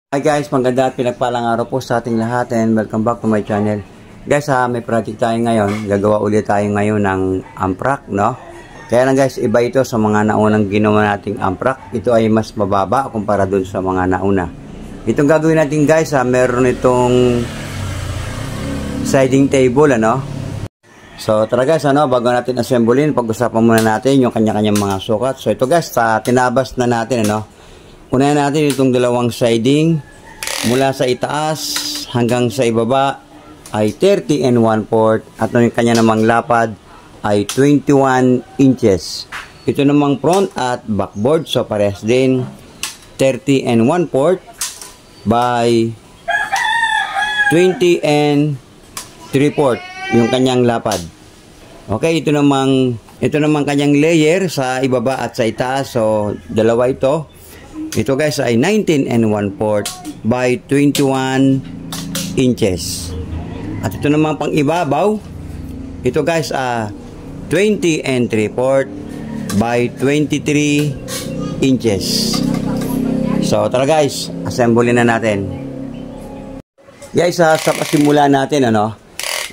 Hi guys, maganda at pinagpalang araw po sa ating lahat and welcome back to my channel. Guys, may project tayo ngayon. Gagawa ulit tayo ngayon ng amprak, no? Kaya lang guys, iba ito sa mga naunang ginawa nating amprak. Ito ay mas mababa kumpara dun sa mga nauna. Itong gagawin natin guys, meron itong siding table, ano? So tara guys, bago natin assemblein, pag-usapan muna natin yung kanya-kanyang mga sukat. So ito guys, tinabas na natin, ano? Unahin natin itong dalawang siding mula sa itaas hanggang sa ibaba ay 30 and 1/4 at yung kanya namang lapad ay 21 inches. Ito namang front at backboard, so parehas din 30 and 1/4 by 20 and 3/4 yung kanyang lapad. Okay, ito namang kanyang layer sa ibaba at sa itaas, so dalawa ito. Ito guys ay 19 and 1/4 by 21 inches. At ito naman pang ibabaw, ito guys 20 and 3/4 by 23 inches. So tara guys, assemble na natin. Guys, sa pasimula natin,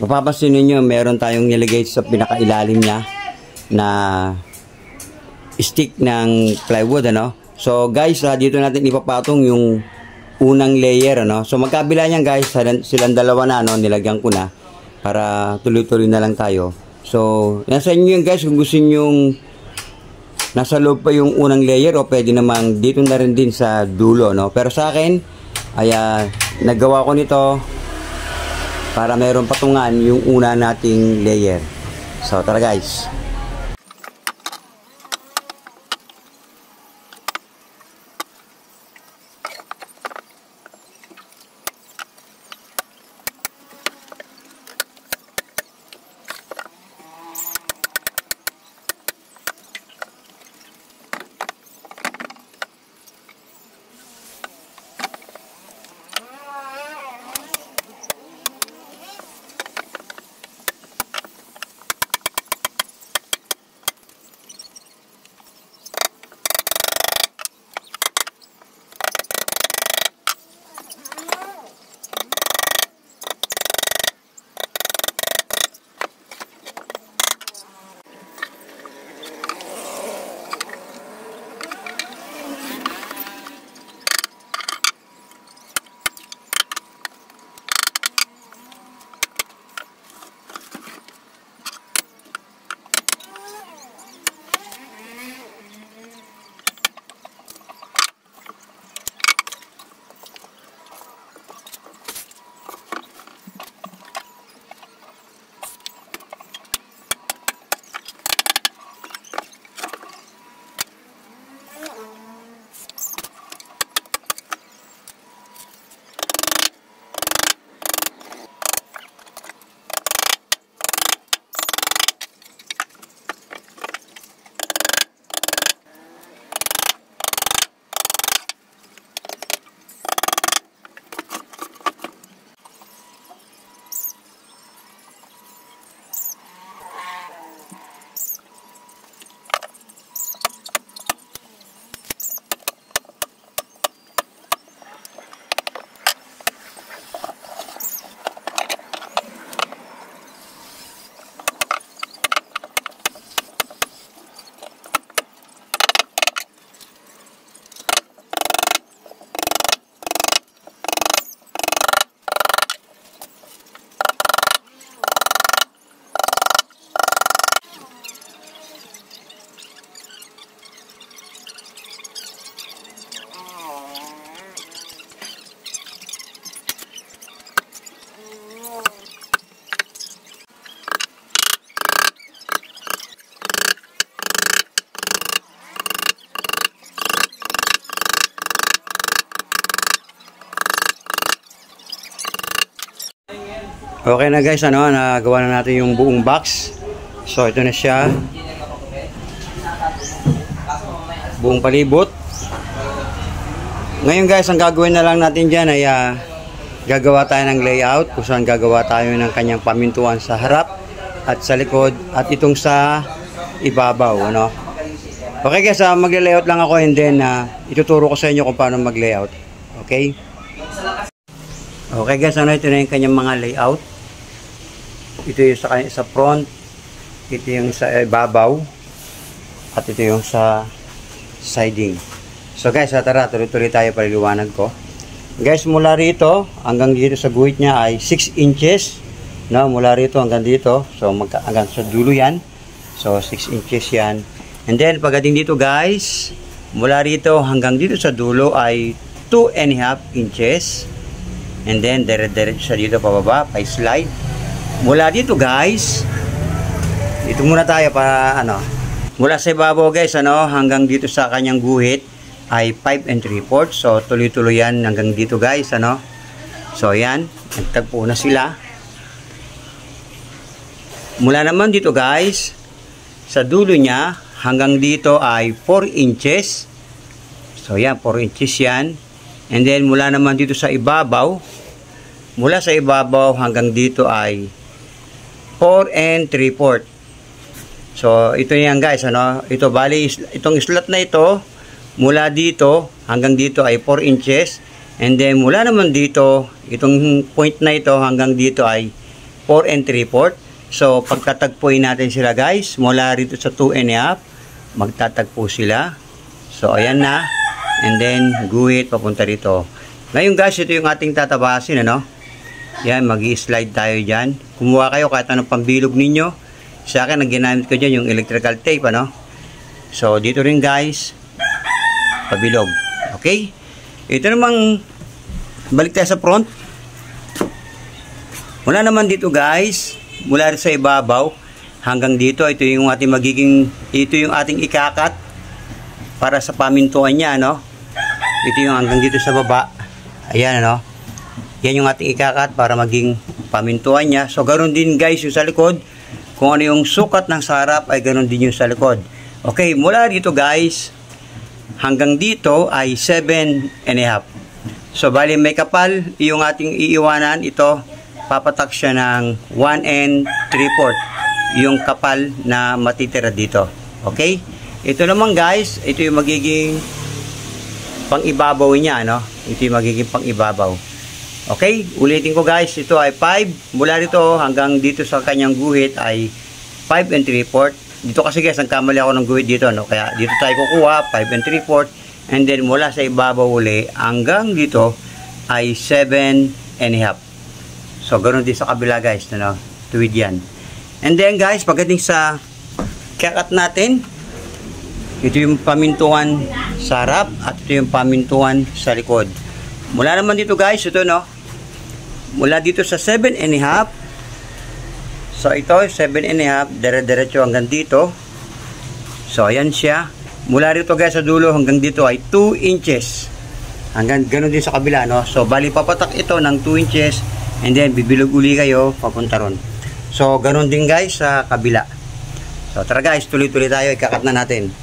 mapapansin niyo meron tayong nilagay sa pinakailalim niya na stick ng plywood, So guys, dito natin ipapatong yung unang layer, So magkabila niyan guys, silang dalawa na, nilagyan ko na para tuloy-tuloy na lang tayo. So nasa inyo yun guys, kung gusto niyo nasa loob pa yung unang layer o pwede namang dito na rin din sa dulo, Pero sa akin ay nagawa ko nito para meron patungan yung una nating layer. So tara guys. Okay na guys, nagawa na natin yung buong box. So ito na siya. Buong palibot. Ngayon guys, ang gagawin na lang natin dyan ay gagawa tayo ng layout. Kung saan gagawa tayo ng kanyang pamintuan sa harap at sa likod at itong sa ibabaw. Okay guys, magle-layout lang ako and then ituturo ko sa inyo kung paano mag-layout. Okay? Okay guys, ano ito na yung kanyang mga layout. Ito yung sa front, ito yung sa ibabaw, at ito yung sa siding. So guys, tara, tuloy-tuloy tayo paliliwanag ko. Guys, mula rito hanggang dito sa guhit niya ay 6 inches. No, mula rito hanggang dito. So hanggang sa dulo yan. So 6 inches yan. And then pagdating dito guys, mula rito hanggang dito sa dulo ay 2.5 inches. And then dire-diretso siya dito pababa, pa-slide. Mula dito guys, dito muna tayo para ano. Mula sa ibabaw guys, hanggang dito sa kanyang guhit ay 5 3/4. So tuloy-tuloy yan hanggang dito guys, So yan, nagtagpo na sila. Mula naman dito guys, sa dulo niya hanggang dito ay 4 inches. So yan, 4 inches yan. And then mula naman dito sa ibabaw, mula sa ibabaw hanggang dito ay 4 3/4. So ito yan guys, ito bali itong slot na ito mula dito hanggang dito ay 4 inches. And then mula naman dito, itong point na ito hanggang dito ay 4 3/4. So pagtatagpuin natin sila guys, mula rito sa 2.5 magtatagpo sila. So ayan na. And then guhit papunta rito. Ngayon guys, ito yung ating tatabasin, Yan, magi-slide tayo diyan. Kumuha kayo kahit anong pambilog ninyo. Sa akin, ang ginamit ko diyan yung electrical tape, So dito rin guys, pabilog. Okay? Ito namang balik tayo sa front. Mula naman dito guys, mula sa ibabaw hanggang dito, ito yung ating ikakat para sa pamintuan niya, Ito yung hanggang dito sa baba. Ayan, Yan yung ating ikakat para maging pamintuan niya. So ganoon din guys yung sa likod. Kung ano yung sukat ng sa harap ay ganoon din yung sa likod. Okay, mula dito guys hanggang dito ay 7.5. So bali may kapal yung ating iiwanan. Ito papatak siya ng 1 3/4 yung kapal na matitira dito. Okay, ito naman guys, ito yung magiging pang-ibabaw niya, ito yung magiging pang-ibabaw. Okay, ulitin ko guys, ito ay 5 mula dito hanggang dito sa kanyang guhit ay 5 3/4. Dito kasi guys, nagkamali ako ng guhit dito, kaya dito tayo kukuha 5 3/4. And then mula sa ibabaw uli hanggang dito ay 7.5. So ganoon din sa kabila guys, tuwid yan. And then guys, pagdating sa kakat natin, ito yung pamintuan sa harap at ito yung pamintuan sa likod. Mula naman dito guys, ito mula dito sa 7.5. So ito 7.5, dire-diretso hanggang dito. So ayan siya. Mula dito guys sa dulo hanggang dito ay 2 inches. Hanggang ganoon din sa kabila, So bali papatak ito ng 2 inches. And then bibilog uli kayo papunta ron. So ganoon din guys sa kabila. So tara guys, tuloy-tuloy tayo, ikakat na natin.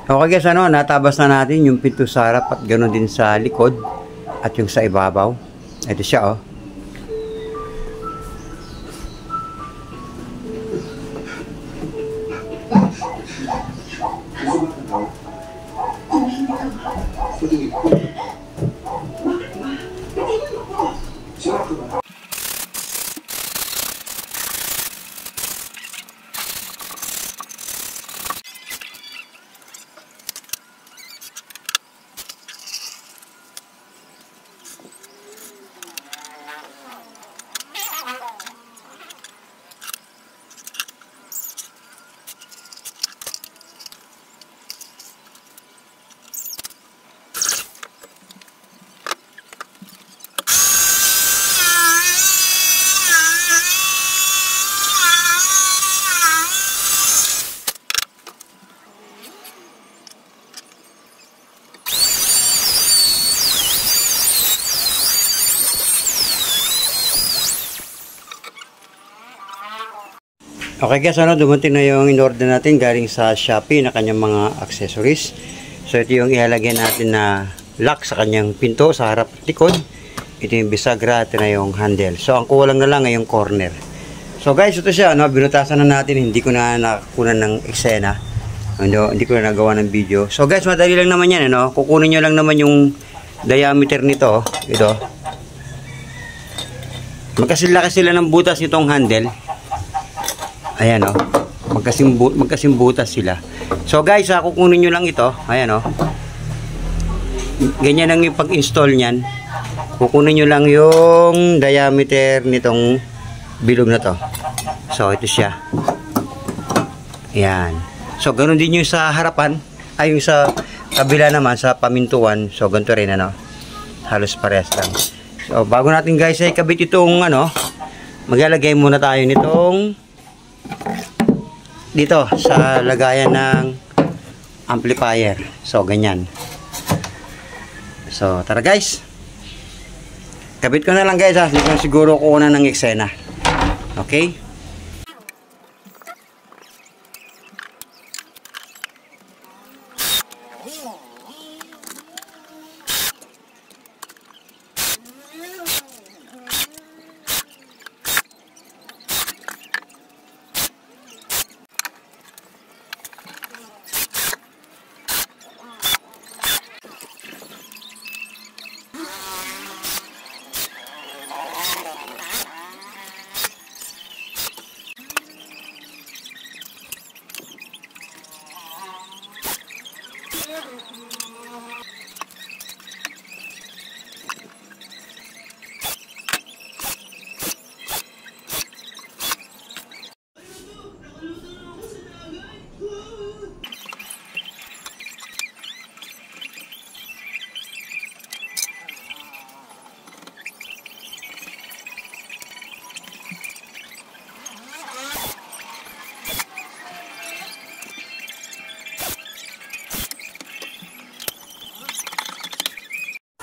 Okay guys, natabas na natin yung pinto sa harap at ganoon din sa likod at yung sa ibabaw. Ito siya, oh. Okay guys, dumating na yung in-order natin galing sa Shopee na kanyang mga accessories. So ito yung ilalagay natin na lock sa kanyang pinto sa harap at likod. Ito yung bisagra, ito na yung handle. So ang kulang na lang ay yung corner. So guys, ito siya, binutasan na natin, hindi ko na nakukunan ng eksena. Hindi ko na nagawa ng video. So guys, madali lang naman yan, kukunin nyo lang naman yung diameter nito, ito. Magkasilaki sila ng butas nitong handle. Ayan, magkasim butas sila. So guys, kukunin nyo lang ito. Ayan, ganyan lang yung pag-install nyan. Kukunin nyo lang yung diameter nitong bilog na to. So ito siya. Ayan. So ganoon din yung sa harapan. Ay, yung sa kabila naman, sa pamintuan. So ganito rin, halos parehas lang. So bago natin guys ay kabit itong maglalagay muna tayo nitong dito sa lagayan ng amplifier. So ganyan. So tara guys, kabit ko na lang guys, hindi ko siguro kukunan ng eksena. Okay.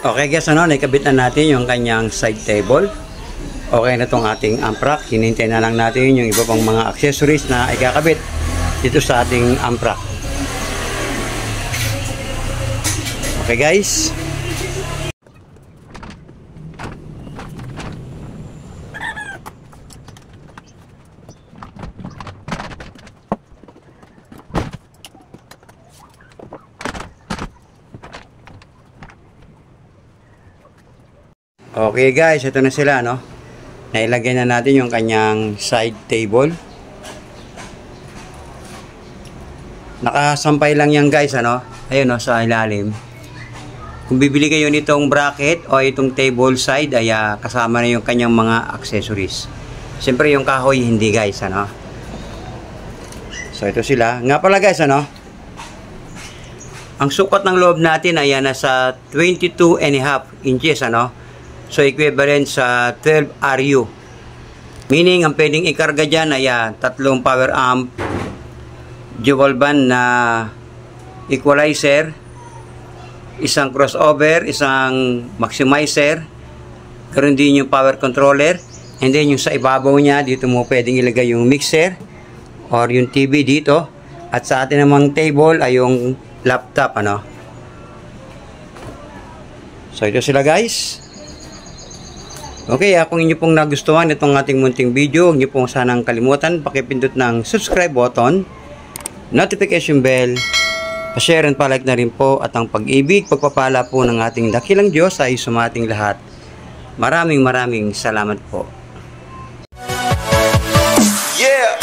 Okay guys, nakabit na natin yung kanyang side table. Okay na tong ating amp rack. Hinintay na lang natin yung iba pang mga accessories na ikakabit dito sa ating amp rack. Okay guys. Okay guys, ito na sila, nailagay na natin yung kanyang side table. Nakasampay lang yan guys, ayun sa ilalim. Kung bibili kayo nitong bracket o itong table side, ay kasama na yung kanyang mga accessories. Siyempre yung kahoy hindi guys, So ito sila. Nga pala guys, ang sukat ng loob natin ay nasa 22.5 inches, So equivalent sa 12 RU. Meaning ang pwedeng ikarga dyan ay tatlong power amp, dual band na equalizer, isang crossover, isang maximizer, karon din yung power controller, and then yung sa ibabaw niya, dito mo pwedeng ilagay yung mixer or yung TV dito. At sa atin namang table ay yung laptop, ano. So ito sila guys. Okay, kung inyo pong nagustuhan itong ating munting video, huwag niyo pong sanang kalimutan pakipindot ng subscribe button, notification bell, pa-share and pa-like na rin po, at ang pag-ibig, pagpapala po ng ating dakilang Diyos ay sumating lahat. Maraming salamat po. Yeah!